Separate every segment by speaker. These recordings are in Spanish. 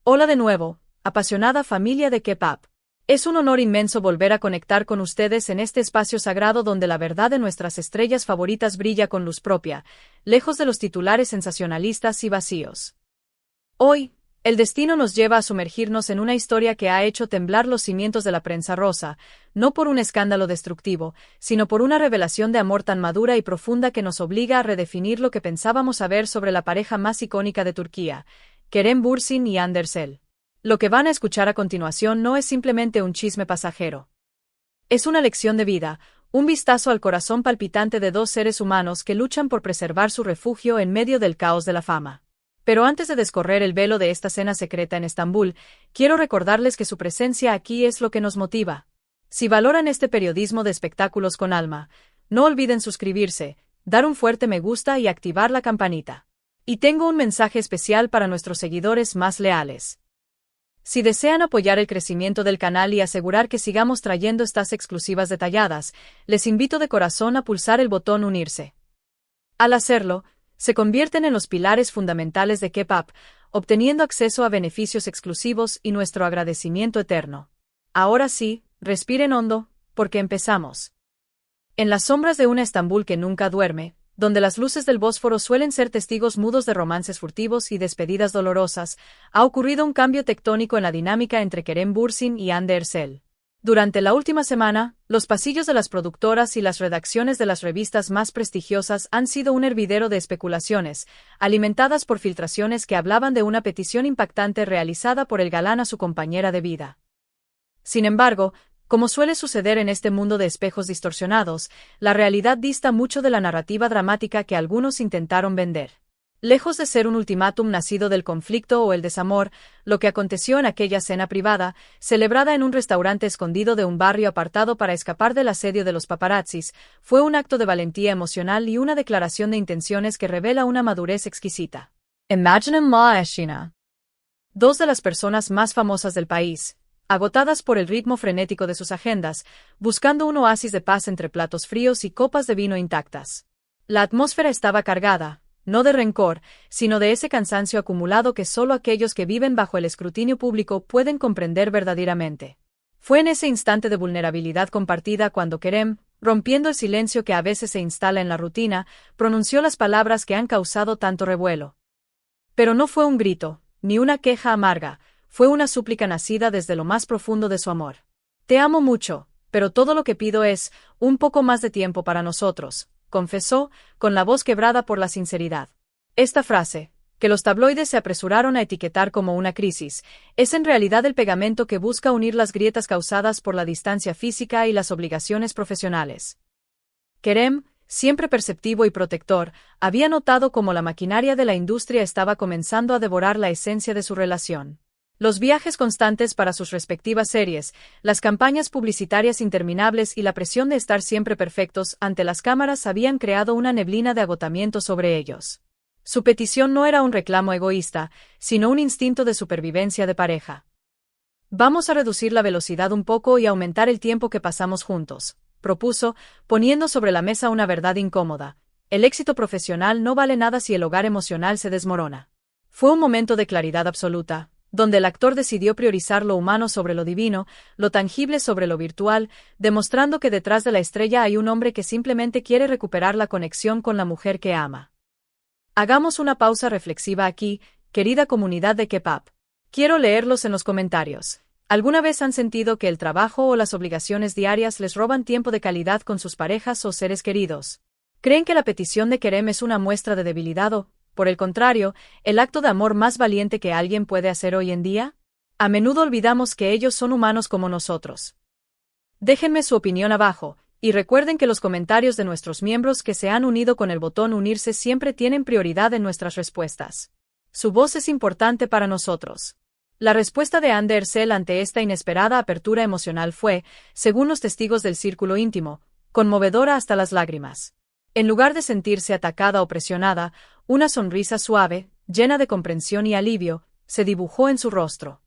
Speaker 1: Hola de nuevo, apasionada familia de K-pop. Es un honor inmenso volver a conectar con ustedes en este espacio sagrado donde la verdad de nuestras estrellas favoritas brilla con luz propia, lejos de los titulares sensacionalistas y vacíos. Hoy, el destino nos lleva a sumergirnos en una historia que ha hecho temblar los cimientos de la prensa rosa, no por un escándalo destructivo, sino por una revelación de amor tan madura y profunda que nos obliga a redefinir lo que pensábamos saber sobre la pareja más icónica de Turquía, Kerem Bürsin y Hande Erçel. Lo que van a escuchar a continuación no es simplemente un chisme pasajero. Es una lección de vida, un vistazo al corazón palpitante de dos seres humanos que luchan por preservar su refugio en medio del caos de la fama. Pero antes de descorrer el velo de esta cena secreta en Estambul, quiero recordarles que su presencia aquí es lo que nos motiva. Si valoran este periodismo de espectáculos con alma, no olviden suscribirse, dar un fuerte me gusta y activar la campanita. Y tengo un mensaje especial para nuestros seguidores más leales. Si desean apoyar el crecimiento del canal y asegurar que sigamos trayendo estas exclusivas detalladas, les invito de corazón a pulsar el botón unirse. Al hacerlo, se convierten en los pilares fundamentales de K-pop, obteniendo acceso a beneficios exclusivos y nuestro agradecimiento eterno. Ahora sí, respiren hondo, porque empezamos. En las sombras de una Estambul que nunca duerme, donde las luces del Bósforo suelen ser testigos mudos de romances furtivos y despedidas dolorosas, ha ocurrido un cambio tectónico en la dinámica entre Kerem Bürsin y Hande Erçel. Durante la última semana, los pasillos de las productoras y las redacciones de las revistas más prestigiosas han sido un hervidero de especulaciones, alimentadas por filtraciones que hablaban de una petición impactante realizada por el galán a su compañera de vida. Sin embargo, como suele suceder en este mundo de espejos distorsionados, la realidad dista mucho de la narrativa dramática que algunos intentaron vender. Lejos de ser un ultimátum nacido del conflicto o el desamor, lo que aconteció en aquella cena privada, celebrada en un restaurante escondido de un barrio apartado para escapar del asedio de los paparazzis, fue un acto de valentía emocional y una declaración de intenciones que revela una madurez exquisita. Imagine la escena. Dos de las personas más famosas del país, agotadas por el ritmo frenético de sus agendas, buscando un oasis de paz entre platos fríos y copas de vino intactas. La atmósfera estaba cargada, no de rencor, sino de ese cansancio acumulado que solo aquellos que viven bajo el escrutinio público pueden comprender verdaderamente. Fue en ese instante de vulnerabilidad compartida cuando Kerem, rompiendo el silencio que a veces se instala en la rutina, pronunció las palabras que han causado tanto revuelo. Pero no fue un grito, ni una queja amarga, fue una súplica nacida desde lo más profundo de su amor. Te amo mucho, pero todo lo que pido es un poco más de tiempo para nosotros, confesó, con la voz quebrada por la sinceridad. Esta frase, que los tabloides se apresuraron a etiquetar como una crisis, es en realidad el pegamento que busca unir las grietas causadas por la distancia física y las obligaciones profesionales. Kerem, siempre perceptivo y protector, había notado cómo la maquinaria de la industria estaba comenzando a devorar la esencia de su relación. Los viajes constantes para sus respectivas series, las campañas publicitarias interminables y la presión de estar siempre perfectos ante las cámaras habían creado una neblina de agotamiento sobre ellos. Su petición no era un reclamo egoísta, sino un instinto de supervivencia de pareja. Vamos a reducir la velocidad un poco y aumentar el tiempo que pasamos juntos, propuso, poniendo sobre la mesa una verdad incómoda. El éxito profesional no vale nada si el hogar emocional se desmorona. Fue un momento de claridad absoluta, donde el actor decidió priorizar lo humano sobre lo divino, lo tangible sobre lo virtual, demostrando que detrás de la estrella hay un hombre que simplemente quiere recuperar la conexión con la mujer que ama. Hagamos una pausa reflexiva aquí, querida comunidad de K-pop. Quiero leerlos en los comentarios. ¿Alguna vez han sentido que el trabajo o las obligaciones diarias les roban tiempo de calidad con sus parejas o seres queridos? ¿Creen que la petición de Kerem es una muestra de debilidad o, por el contrario, el acto de amor más valiente que alguien puede hacer hoy en día? A menudo olvidamos que ellos son humanos como nosotros. Déjenme su opinión abajo, y recuerden que los comentarios de nuestros miembros que se han unido con el botón unirse siempre tienen prioridad en nuestras respuestas. Su voz es importante para nosotros. La respuesta de Hande Erçel ante esta inesperada apertura emocional fue, según los testigos del círculo íntimo, conmovedora hasta las lágrimas. En lugar de sentirse atacada o presionada, una sonrisa suave, llena de comprensión y alivio, se dibujó en su rostro.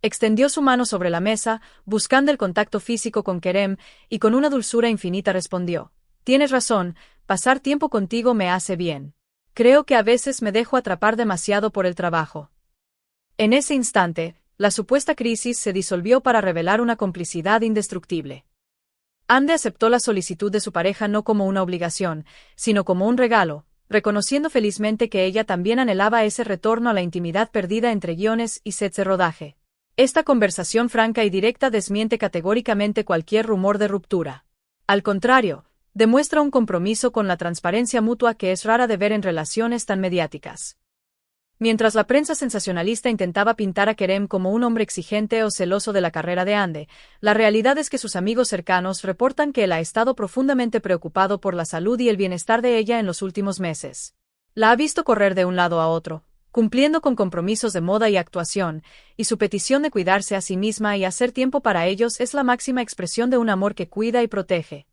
Speaker 1: Extendió su mano sobre la mesa, buscando el contacto físico con Kerem, y con una dulzura infinita respondió: «Tienes razón, pasar tiempo contigo me hace bien. Creo que a veces me dejo atrapar demasiado por el trabajo». En ese instante, la supuesta crisis se disolvió para revelar una complicidad indestructible. Ande aceptó la solicitud de su pareja no como una obligación, sino como un regalo, reconociendo felizmente que ella también anhelaba ese retorno a la intimidad perdida entre guiones y sets de rodaje. Esta conversación franca y directa desmiente categóricamente cualquier rumor de ruptura. Al contrario, demuestra un compromiso con la transparencia mutua que es rara de ver en relaciones tan mediáticas. Mientras la prensa sensacionalista intentaba pintar a Kerem como un hombre exigente o celoso de la carrera de Ande, la realidad es que sus amigos cercanos reportan que él ha estado profundamente preocupado por la salud y el bienestar de ella en los últimos meses. La ha visto correr de un lado a otro, cumpliendo con compromisos de moda y actuación, y su petición de cuidarse a sí misma y hacer tiempo para ellos es la máxima expresión de un amor que cuida y protege.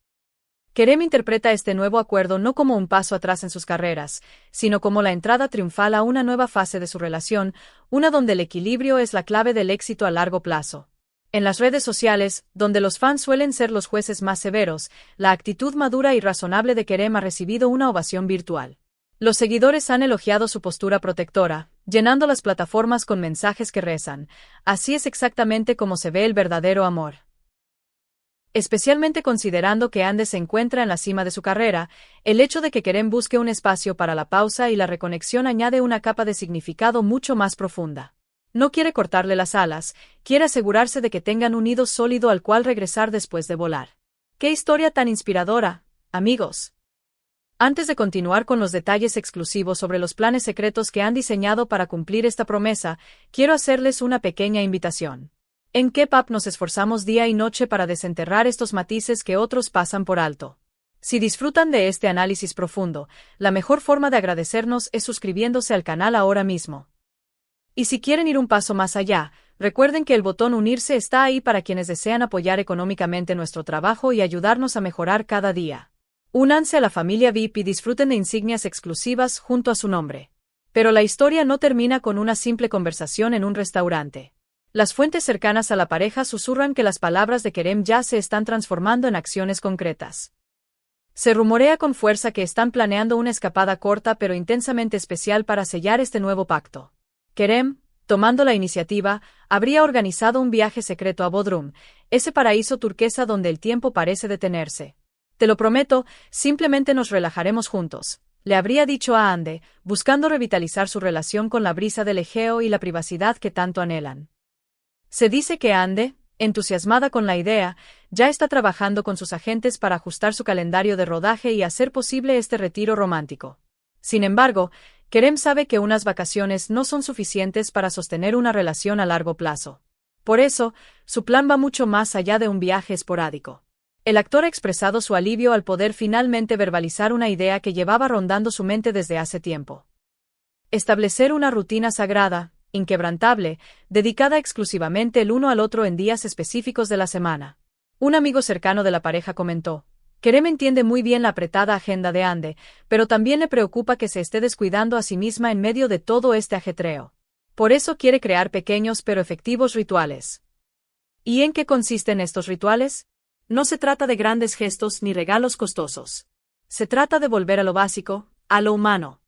Speaker 1: Kerem interpreta este nuevo acuerdo no como un paso atrás en sus carreras, sino como la entrada triunfal a una nueva fase de su relación, una donde el equilibrio es la clave del éxito a largo plazo. En las redes sociales, donde los fans suelen ser los jueces más severos, la actitud madura y razonable de Kerem ha recibido una ovación virtual. Los seguidores han elogiado su postura protectora, llenando las plataformas con mensajes que rezan: así es exactamente como se ve el verdadero amor. Especialmente considerando que Ande se encuentra en la cima de su carrera, el hecho de que Kerem busque un espacio para la pausa y la reconexión añade una capa de significado mucho más profunda. No quiere cortarle las alas, quiere asegurarse de que tengan un nido sólido al cual regresar después de volar. ¡Qué historia tan inspiradora, amigos! Antes de continuar con los detalles exclusivos sobre los planes secretos que han diseñado para cumplir esta promesa, quiero hacerles una pequeña invitación. En K-Pop nos esforzamos día y noche para desenterrar estos matices que otros pasan por alto. Si disfrutan de este análisis profundo, la mejor forma de agradecernos es suscribiéndose al canal ahora mismo. Y si quieren ir un paso más allá, recuerden que el botón unirse está ahí para quienes desean apoyar económicamente nuestro trabajo y ayudarnos a mejorar cada día. Únanse a la familia VIP y disfruten de insignias exclusivas junto a su nombre. Pero la historia no termina con una simple conversación en un restaurante. Las fuentes cercanas a la pareja susurran que las palabras de Kerem ya se están transformando en acciones concretas. Se rumorea con fuerza que están planeando una escapada corta pero intensamente especial para sellar este nuevo pacto. Kerem, tomando la iniciativa, habría organizado un viaje secreto a Bodrum, ese paraíso turquesa donde el tiempo parece detenerse. Te lo prometo, simplemente nos relajaremos juntos, le habría dicho a Ande, buscando revitalizar su relación con la brisa del Egeo y la privacidad que tanto anhelan. Se dice que Ande, entusiasmada con la idea, ya está trabajando con sus agentes para ajustar su calendario de rodaje y hacer posible este retiro romántico. Sin embargo, Kerem sabe que unas vacaciones no son suficientes para sostener una relación a largo plazo. Por eso, su plan va mucho más allá de un viaje esporádico. El actor ha expresado su alivio al poder finalmente verbalizar una idea que llevaba rondando su mente desde hace tiempo. Establecer una rutina sagrada, inquebrantable, dedicada exclusivamente el uno al otro en días específicos de la semana. Un amigo cercano de la pareja comentó: Kerem entiende muy bien la apretada agenda de Ande, pero también le preocupa que se esté descuidando a sí misma en medio de todo este ajetreo. Por eso quiere crear pequeños pero efectivos rituales. ¿Y en qué consisten estos rituales? No se trata de grandes gestos ni regalos costosos. Se trata de volver a lo básico, a lo humano.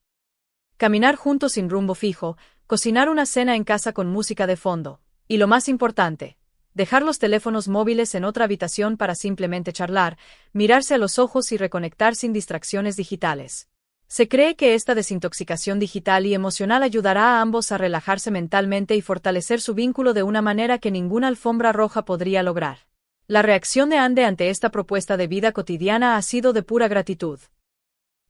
Speaker 1: Caminar juntos sin rumbo fijo, cocinar una cena en casa con música de fondo, y lo más importante, dejar los teléfonos móviles en otra habitación para simplemente charlar, mirarse a los ojos y reconectar sin distracciones digitales. Se cree que esta desintoxicación digital y emocional ayudará a ambos a relajarse mentalmente y fortalecer su vínculo de una manera que ninguna alfombra roja podría lograr. La reacción de Ande ante esta propuesta de vida cotidiana ha sido de pura gratitud.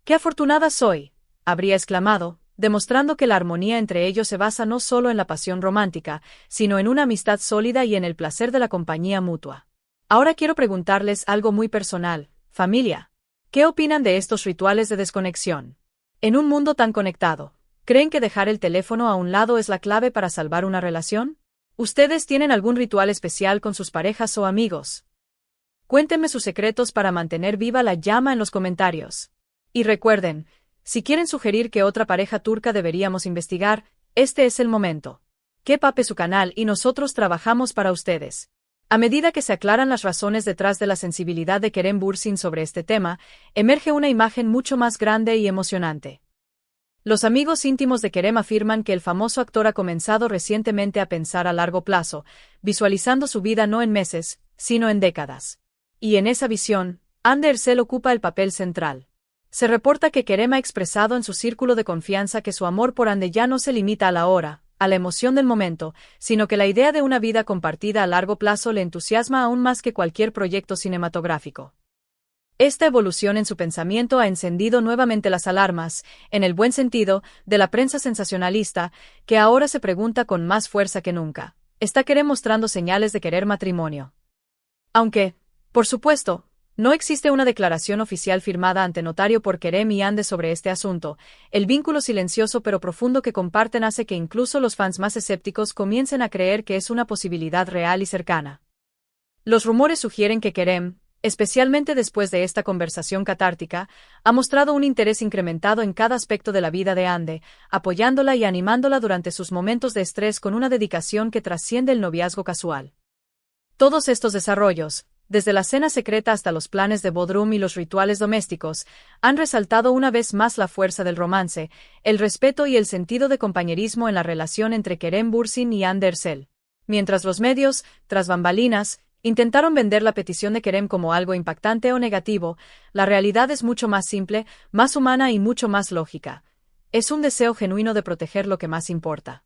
Speaker 1: ¡Qué afortunada soy!, habría exclamado, demostrando que la armonía entre ellos se basa no solo en la pasión romántica, sino en una amistad sólida y en el placer de la compañía mutua. Ahora quiero preguntarles algo muy personal, familia. ¿Qué opinan de estos rituales de desconexión? En un mundo tan conectado, ¿creen que dejar el teléfono a un lado es la clave para salvar una relación? ¿Ustedes tienen algún ritual especial con sus parejas o amigos? Cuéntenme sus secretos para mantener viva la llama en los comentarios. Y recuerden, si quieren sugerir que otra pareja turca deberíamos investigar, este es el momento. K-Pop es su canal y nosotros trabajamos para ustedes. A medida que se aclaran las razones detrás de la sensibilidad de Kerem Bürsin sobre este tema, emerge una imagen mucho más grande y emocionante. Los amigos íntimos de Kerem afirman que el famoso actor ha comenzado recientemente a pensar a largo plazo, visualizando su vida no en meses, sino en décadas. Y en esa visión, Hande Erçel ocupa el papel central. Se reporta que Kerem ha expresado en su círculo de confianza que su amor por Hande ya no se limita a la hora, a la emoción del momento, sino que la idea de una vida compartida a largo plazo le entusiasma aún más que cualquier proyecto cinematográfico. Esta evolución en su pensamiento ha encendido nuevamente las alarmas, en el buen sentido, de la prensa sensacionalista, que ahora se pregunta con más fuerza que nunca: ¿está Kerem mostrando señales de querer matrimonio? Aunque, por supuesto, no existe una declaración oficial firmada ante notario por Kerem y Hande sobre este asunto, el vínculo silencioso pero profundo que comparten hace que incluso los fans más escépticos comiencen a creer que es una posibilidad real y cercana. Los rumores sugieren que Kerem, especialmente después de esta conversación catártica, ha mostrado un interés incrementado en cada aspecto de la vida de Hande, apoyándola y animándola durante sus momentos de estrés con una dedicación que trasciende el noviazgo casual. Todos estos desarrollos, desde la cena secreta hasta los planes de Bodrum y los rituales domésticos, han resaltado una vez más la fuerza del romance, el respeto y el sentido de compañerismo en la relación entre Kerem Bürsin y Hande Erçel. Mientras los medios, tras bambalinas, intentaron vender la petición de Kerem como algo impactante o negativo, la realidad es mucho más simple, más humana y mucho más lógica. Es un deseo genuino de proteger lo que más importa.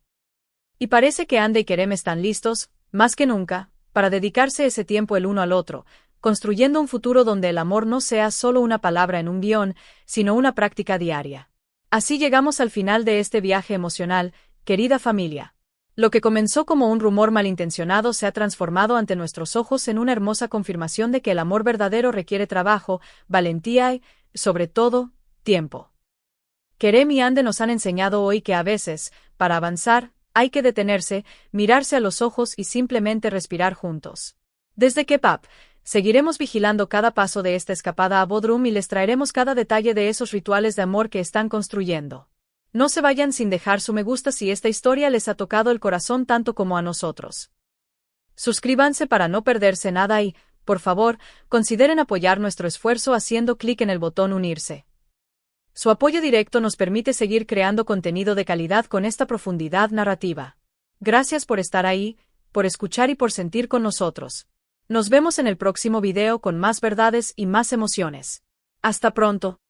Speaker 1: Y parece que Hande y Kerem están listos, más que nunca, para dedicarse ese tiempo el uno al otro, construyendo un futuro donde el amor no sea solo una palabra en un guión, sino una práctica diaria. Así llegamos al final de este viaje emocional, querida familia. Lo que comenzó como un rumor malintencionado se ha transformado ante nuestros ojos en una hermosa confirmación de que el amor verdadero requiere trabajo, valentía y, sobre todo, tiempo. Kerem y Hande nos han enseñado hoy que a veces, para avanzar, hay que detenerse, mirarse a los ojos y simplemente respirar juntos. Desde K-Pop, seguiremos vigilando cada paso de esta escapada a Bodrum y les traeremos cada detalle de esos rituales de amor que están construyendo. No se vayan sin dejar su me gusta si esta historia les ha tocado el corazón tanto como a nosotros. Suscríbanse para no perderse nada y, por favor, consideren apoyar nuestro esfuerzo haciendo clic en el botón unirse. Su apoyo directo nos permite seguir creando contenido de calidad con esta profundidad narrativa. Gracias por estar ahí, por escuchar y por sentir con nosotros. Nos vemos en el próximo video con más verdades y más emociones. Hasta pronto.